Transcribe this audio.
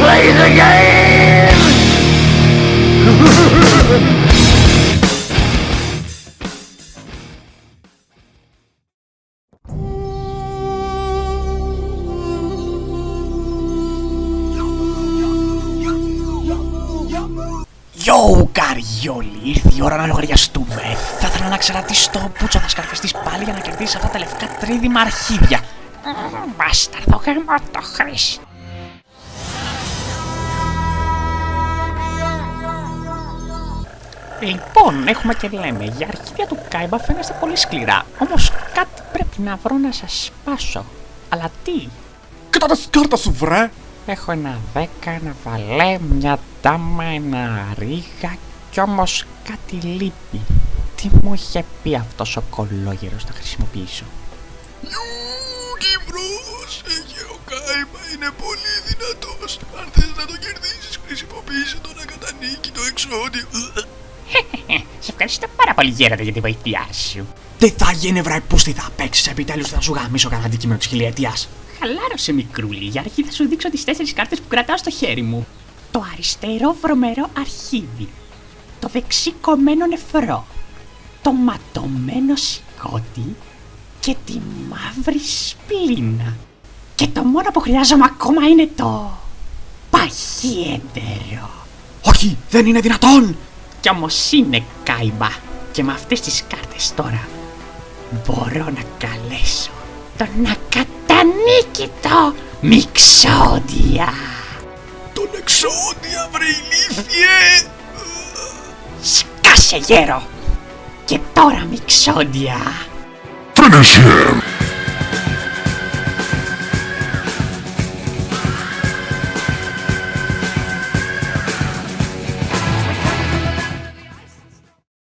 Play the game! Yo, καριόλι, ήρθε η ώρα να λογαριαστούμε. Θα ήθελα να ξερατήσεις το πούτσο θα σκαρφιστείς πάλι για να κερδίσεις αυτά τα λευκά τρίδημα αρχίδια. Μπάσταρδο γαμό το χρήσι. Λοιπόν, έχουμε και λέμε, για αρχίδια του Κάιμπα φαίνεστε πολύ σκληρά. Όμως κάτι πρέπει να βρω να σας σπάσω. Αλλά τι? Κοίτα τα σκάρτα σου, βρε! Έχω ένα 10, ένα βαλέ, μια ντάμα, ένα ρίγα κι όμως κάτι λείπει. Τι μου είχε πει αυτός ο κολόγερος να χρησιμοποιήσω? Κύπρος, ο Κάιμπα είναι πολύ δυνατός. Αν θες να το κερδίσεις, χρησιμοποίησε το να κατανίκει το εξώδιο. Σε ευχαριστώ πάρα πολύ γέροντα για τη βοήθειά σου. Τι θα γίνει, βρε, πούστη, θα παίξεις επιτέλους, θα σου γαμίσω κατά αντικείμενο της χιλιετίας. Χαλάρωσε, μικρούλη, για αρχή θα σου δείξω τις 4 κάρτες που κρατάω στο χέρι μου. Το αριστερό βρωμερό αρχίδι, το δεξί κομμένο νεφρό, το ματωμένο σηκώτη και τη μαύρη σπλήνα. Και το μόνο που χρειάζομαι ακόμα είναι το παχύεντερο. Όχι, δεν είναι δυνατόν! Κι όμως είναι, Κάιμπα, και με αυτές τις κάρτες τώρα μπορώ να καλέσω τον ακατανίκητο Μιξόντια. Τον εξώδια, βρε ηλίθιε! Σκάσε, γέρο! Και τώρα, Μιξόντια, Finish him!